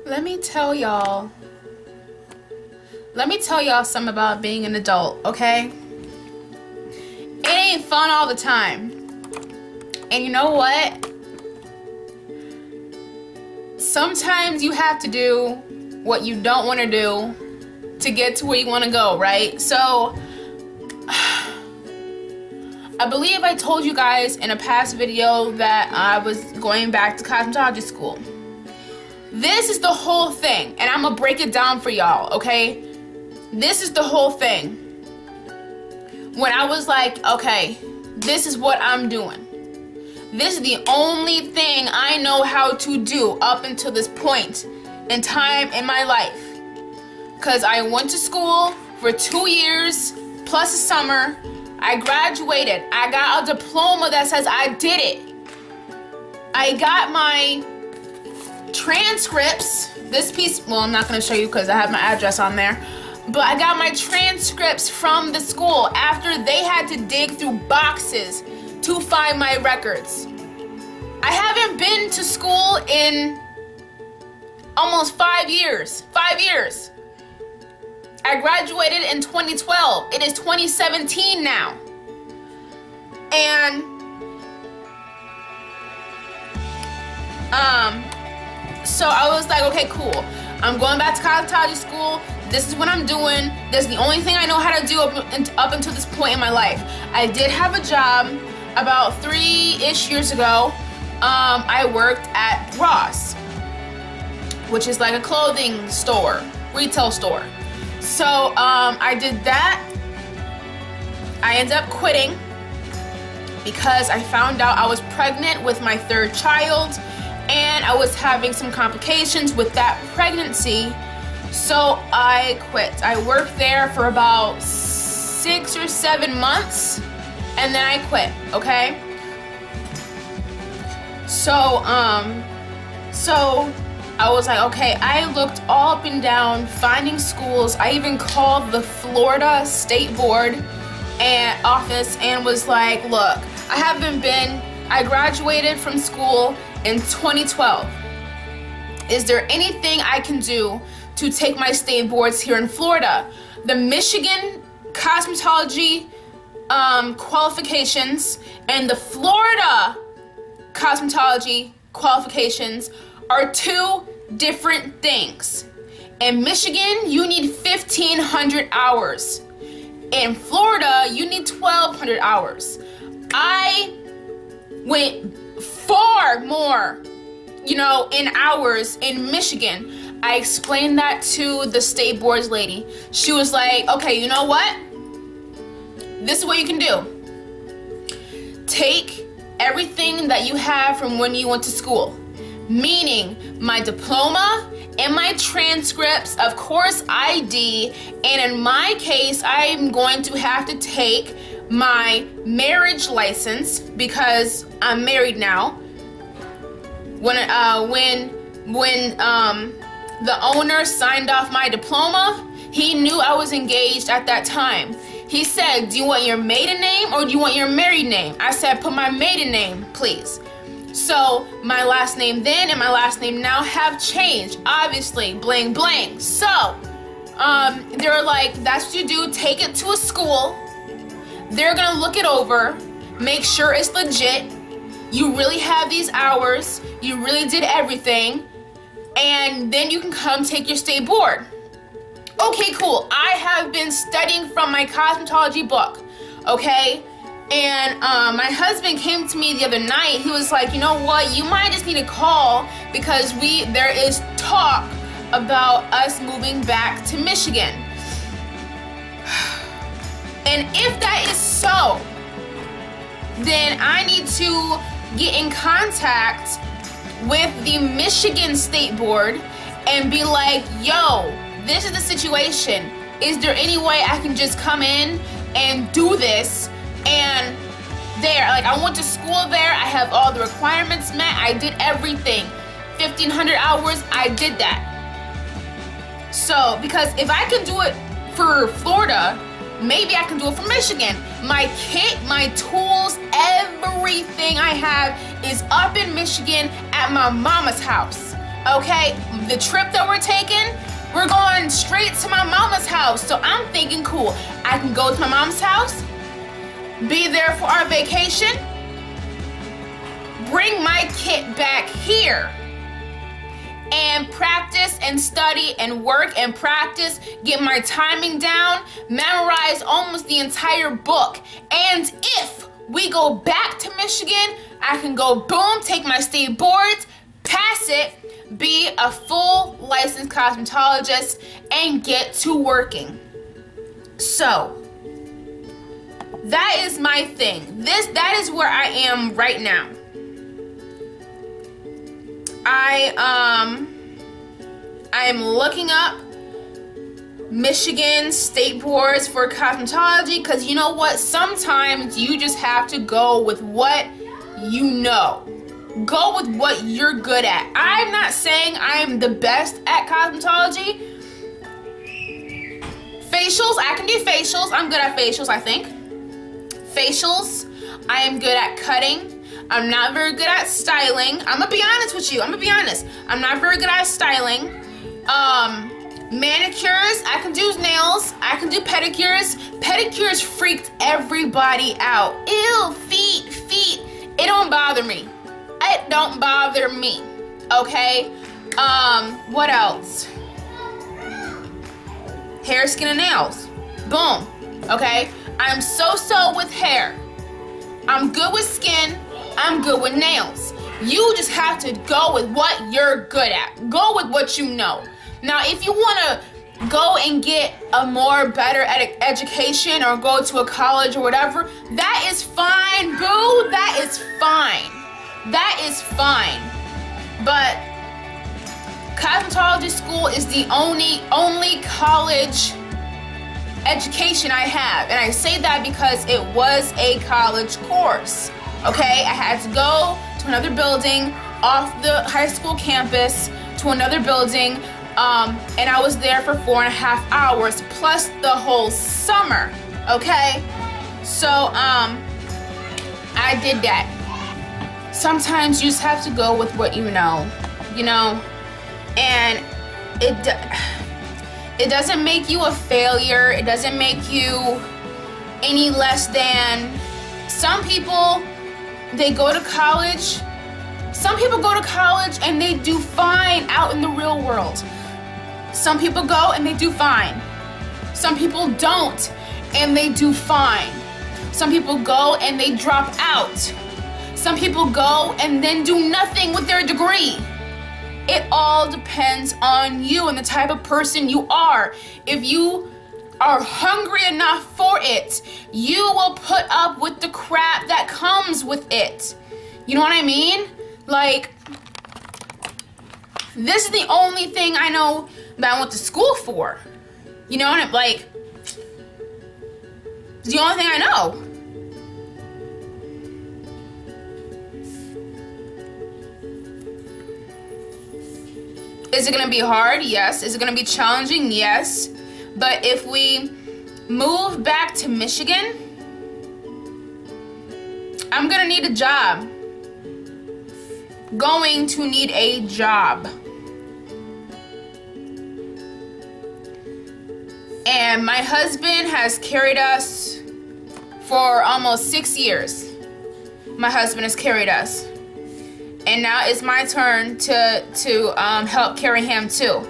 Let me tell y'all something about being an adult, okay? It ain't fun all the time. And you know what? Sometimes you have to do what you don't want to do to get to where you want to go, right? So, I believe I told you guys in a past video that I was going back to cosmetology school. This is the whole thing, and I'm gonna break it down for y'all, okay? This is the whole thing. When I was like, okay, this is what I'm doing. This is the only thing I know how to do up until this point in time in my life. Because I went to school for 2 years, plus a summer. I graduated. I got a diploma that says I did it. I got my transcripts. This piece, well, I'm not going to show you because I have my address on there. But I got my transcripts from the school after they had to dig through boxes to find my records. I haven't been to school in almost 5 years. 5 years. I graduated in 2012. It is 2017 now. And so I was like, okay, cool. I'm going back to cosmetology school. This is what I'm doing. This is the only thing I know how to do up until this point in my life. I did have a job about 3-ish years ago. I worked at Ross, which is like a clothing store, retail store. So I did that. I ended up quitting because I found out I was pregnant with my 3rd child, and I was having some complications with that pregnancy. So I quit. I worked there for about 6 or 7 months, and then I quit, okay? So I was like, okay, I looked all up and down, finding schools. I even called the Florida State Board and office and was like, look, I graduated from school in 2012. Is there anything I can do to take my state boards here in Florida? The Michigan cosmetology qualifications and the Florida cosmetology qualifications are 2 different things. In Michigan, you need 1,500 hours. In Florida, you need 1,200 hours. I went far more, in hours in Michigan. I explained that to the state board's lady. She was like, okay, you know what? This is what you can do. Take everything that you have from when you went to school, meaning my diploma and my transcripts, of course ID, and in my case, I'm going to have to take my marriage license because I'm married now. When the owner signed off my diploma, he knew I was engaged at that time. He said, do you want your maiden name or do you want your married name? I said, put my maiden name, please. So my last name then and my last name now have changed, obviously, bling bling. So they were like, that's what you do, take it to a school. They're gonna look it over, make sure it's legit. You really have these hours, you really did everything, and then you can come take your state board. Okay, cool. I have been studying from my cosmetology book, okay? And my husband came to me the other night. He was like, you know what? You might just need to call because there is talk about us moving back to Michigan. And if that is so, then I need to get in contact with the Michigan State Board and be like, yo, this is the situation. Is there any way I can just come in and do this? And I went to school there. I have all the requirements met. I did everything. 1,500 hours, I did that. So, because if I can do it for Florida, maybe I can do it for Michigan. My kit, my tools, everything I have is up in Michigan at my mama's house. Okay, the trip that we're taking, we're going straight to my mama's house. So I'm thinking, cool, I can go to my mom's house, be there for our vacation, bring my kit back here, and practice and study and work and practice, get my timing down, memorize almost the entire book. And if we go back to Michigan, I can go boom, take my state boards, pass it, be a full licensed cosmetologist, and get to working. So that is my thing. That is where I am right now. I am looking up Michigan state boards for cosmetology, because you know what? Sometimes you just have to go with what you know. Go with what you're good at. I'm not saying I am the best at cosmetology. Facials, I can do facials. I'm good at facials, I think. Facials, I am good at cutting. I'm not very good at styling. I'm gonna be honest with you. I'm not very good at styling. Manicures, I can do nails. I can do pedicures. Pedicures freaked everybody out. Ew, feet. It don't bother me. It don't bother me. Okay? What else? Hair, skin, and nails. Boom. Okay? I'm so with hair. I'm good with skin. I'm good with nails. You just have to go with what you're good at. Go with what you know. Now, if you want to go and get a better education or go to a college or whatever, that is fine, boo. That is fine. That is fine. But cosmetology school is the only college education I have. And I say that because it was a college course. Okay, I had to go to another building off the high school campus to another building, and I was there for 4.5 hours plus the whole summer. Okay, so I did that. Sometimes you just have to go with what you know, and it doesn't make you a failure. It doesn't make you any less than. Some people, they go to college. Some people go to college and they do fine out in the real world. Some people go and they do fine. Some people don't and they do fine. Some people go and they drop out. Some people go and then do nothing with their degree. It all depends on you and the type of person you are. If you are hungry enough for it, you will put up with the crap that comes with it. You know what I mean? Like, this is the only thing I know that I went to school for. You know what I'm like? It's the only thing I know. Is it gonna be hard? Yes. Is it gonna be challenging? Yes. But if we move back to Michigan, I'm gonna need a job. Going to need a job. And my husband has carried us for almost 6 years. My husband has carried us. And now it's my turn to help carry him too.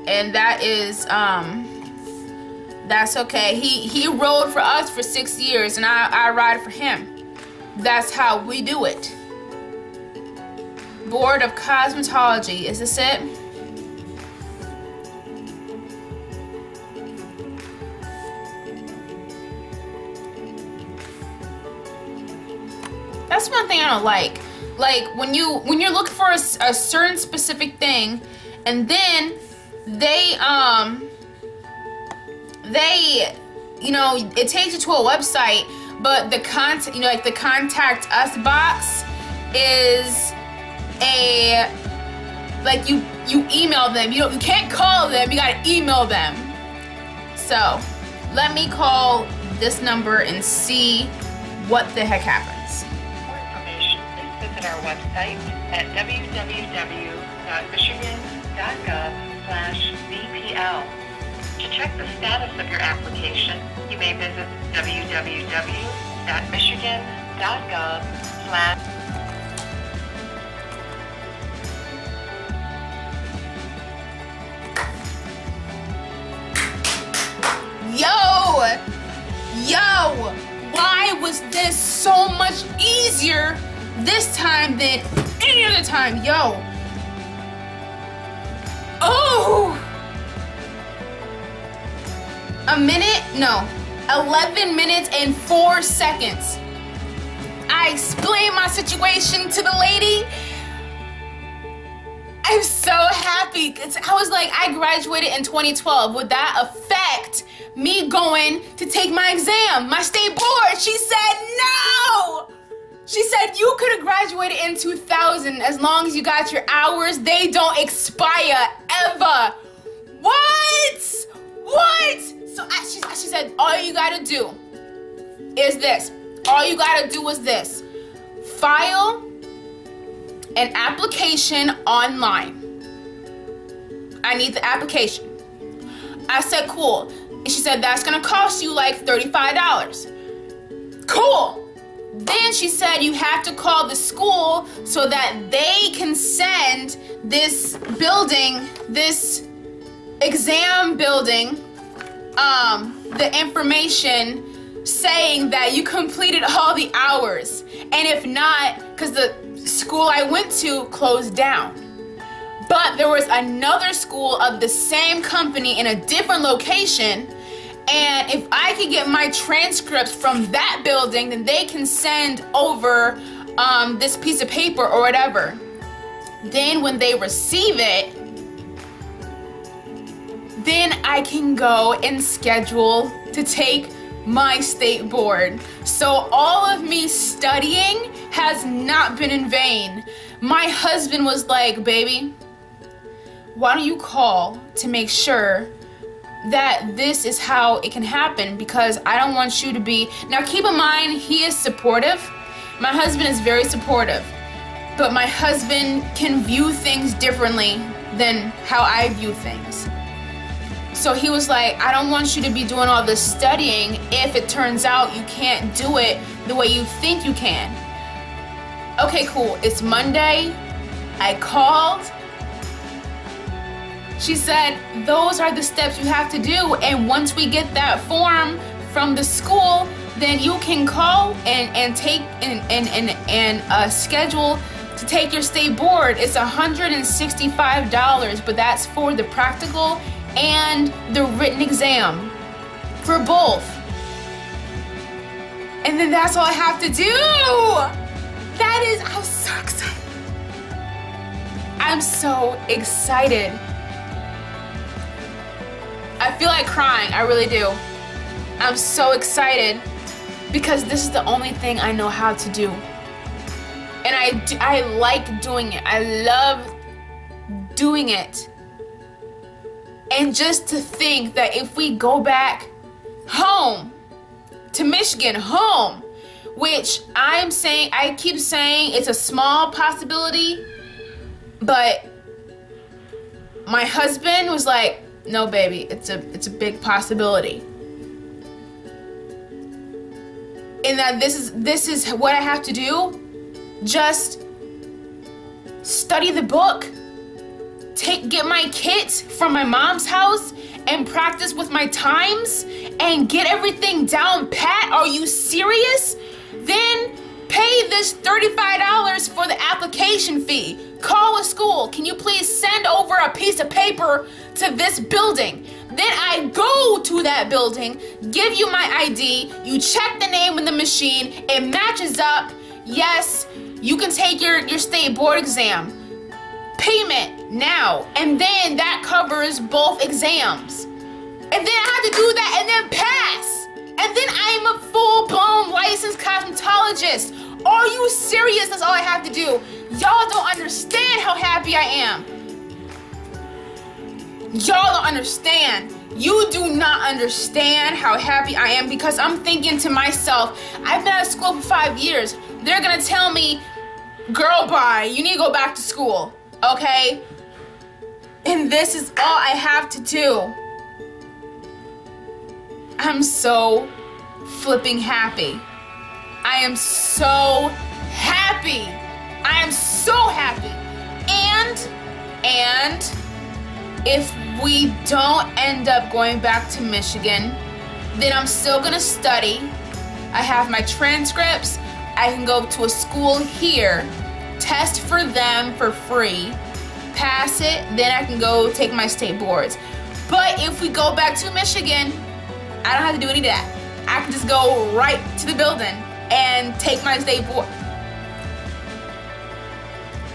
And that is, that's okay. He rode for us for 6 years and I ride for him. That's how we do it. Board of Cosmetology, is this it? That's one thing I don't like. Like when you're looking for a certain specific thing, and then they it takes you to a website, but the the contact us box is you email them. You can't call them. You gotta email them. So let me call this number and see what the heck happens. For more information, please visit our website at www.michigan.gov/BPL. To check the status of your application, you may visit www.michigan.gov/. Yo, why was this so much easier this time than any other time? Yo. Oh. A minute? No. 11 minutes and 4 seconds. I explained my situation to the lady. I'm so happy. I was like, I graduated in 2012. Would that affect me going to take my exam, my state board? She said no. She said you could have graduated in 2000 as long as you got your hours. They don't expire ever. What? So she said, all you gotta do is this. All you gotta do is this. File an application online. I need the application. I said, cool. And she said, that's gonna cost you like $35. Cool. Then she said, you have to call the school so that they can send this building, this exam building, the information saying that you completed all the hours. And if not, because the school I went to closed down. But there was another school of the same company in a different location, and if I could get my transcripts from that building, then they can send over this piece of paper or whatever. Then when they receive it, then I can go and schedule to take my state board. So all of me studying has not been in vain. My husband was like, baby, why don't you call to make sure that this is how it can happen, because I don't want you to be... Now keep in mind, he is supportive. My husband is very supportive, but my husband can view things differently than how I view things. So he was like, I don't want you to be doing all this studying if it turns out you can't do it the way you think you can. Okay, cool. It's Monday. I called. She said, those are the steps you have to do, and once we get that form from the school, then you can call and take and schedule to take your state board. It's $165, but that's for the practical and the written exam for both. And then that's all I have to do. I'm so excited. I'm so excited. I feel like crying, I really do. I'm so excited because this is the only thing I know how to do. And I like doing it. I love doing it. And just to think that if we go back home to Michigan, home, which I keep saying it's a small possibility, but my husband was like, no baby, it's a big possibility. And that this is what I have to do. Just study the book. Get my kit from my mom's house and practice with my times and get everything down pat. Are you serious? Then pay this $35 for the application fee. Call a school. Can you please send over a piece of paper to this building? Then I go to that building, give you my ID, you check the name in the machine, it matches up. Yes, you can take your state board exam. Payment now. And then that covers both exams. And then I have to do that and then pass. And then I'm a full-blown licensed cosmetologist. Are you serious? That's all I have to do. Y'all don't understand how happy I am. Y'all don't understand You do not understand how happy I am, because I'm thinking to myself, I've been at school for 5 years. They're gonna tell me, girl, bye, you need to go back to school, okay? And this is all I have to do. I'm so flipping happy. I am so happy. I am so happy. And if we don't end up going back to Michigan, then I'm still gonna study. I have my transcripts. I can go to a school here, test for them for free, pass it, then I can go take my state boards. But if we go back to Michigan, I don't have to do any of that. I can just go right to the building and take my state board.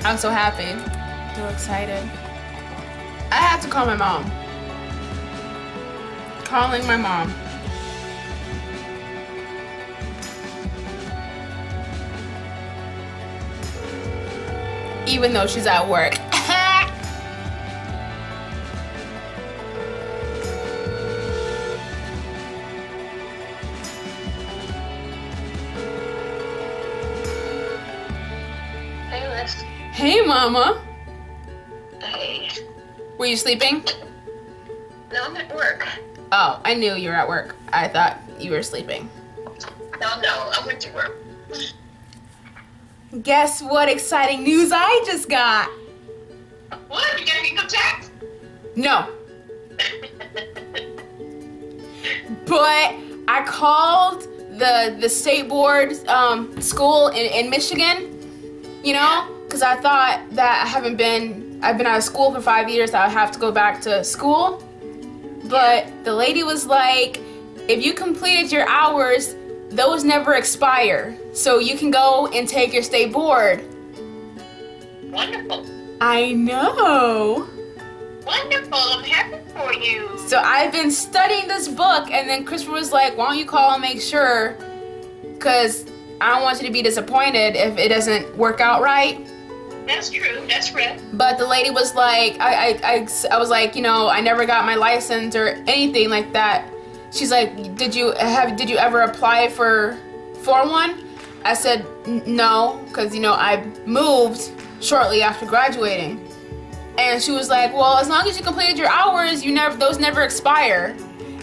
I'm so happy. So excited. I have to call my mom. Calling my mom. Even though she's at work. Hey, Liz. Hey, Mama. Hey. Were you sleeping? No, I'm at work. Oh, I knew you were at work. I thought you were sleeping. No, I went to work. Guess what exciting news I just got? What? You got income tax? No. But I called the state board school in Michigan, you know, because I thought that I've been out of school for 5 years, I would have to go back to school. But the lady was like, if you completed your hours, those never expire. So you can go and take your state board. Wonderful. I know. Wonderful. I'm happy for you. So I've been studying this book, and then Christopher was like, why don't you call and make sure? Because I don't want you to be disappointed if it doesn't work out right. That's true. That's right. But the lady was like, I was like, you know, I never got my license or anything like that. She's like, did you ever apply for one? I said, no, because, you know, I moved shortly after graduating. And she was like, well, as long as you completed your hours, those never expire.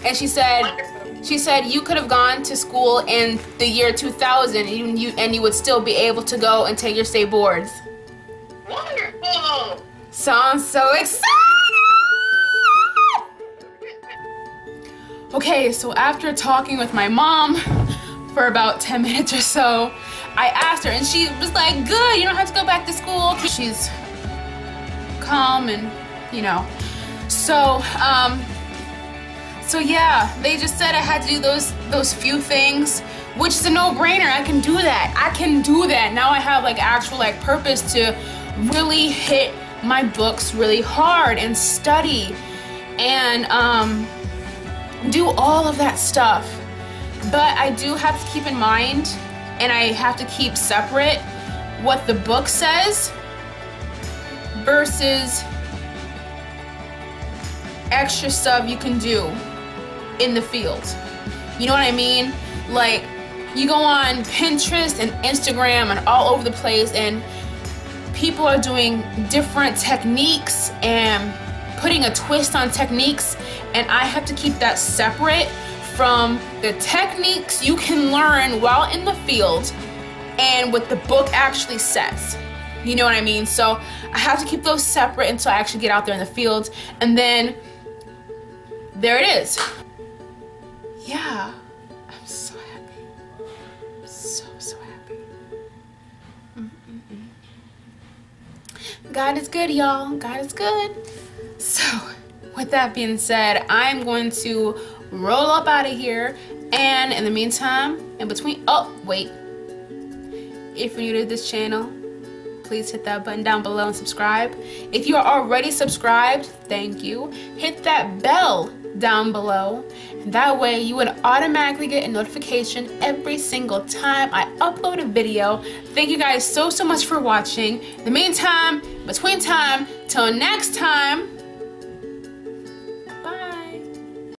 And she said, you could have gone to school in the year 2000 and you would still be able to go and take your state boards. Wonderful. So I'm so excited! Okay, so after talking with my mom for about 10 minutes or so, I asked her, and she was like, good, you don't have to go back to school. She's calm and, you know. So yeah, they just said I had to do those few things, which is a no-brainer. I can do that. I can do that. Now I have like actual like purpose to really hit my books really hard and study and do all of that stuff. But I do have to keep in mind, and I have to keep separate what the book says versus extra stuff you can do in the field. You know what I mean? Like, you go on Pinterest and Instagram and all over the place, and people are doing different techniques and putting a twist on techniques, and I have to keep that separate from the techniques you can learn while in the field and what the book actually says. You know what I mean? So I have to keep those separate until I actually get out there in the field, and then there it is. Yeah, I'm so happy. So happy. God is good, y'all. God is good. So, with that being said, I'm going to roll up out of here. And in the meantime, if you're new to this channel, please hit that button down below and subscribe. If you are already subscribed, thank you. Hit that bell down below. That way you would automatically get a notification every single time I upload a video. Thank you guys so much for watching. In the meantime, between time, till next time,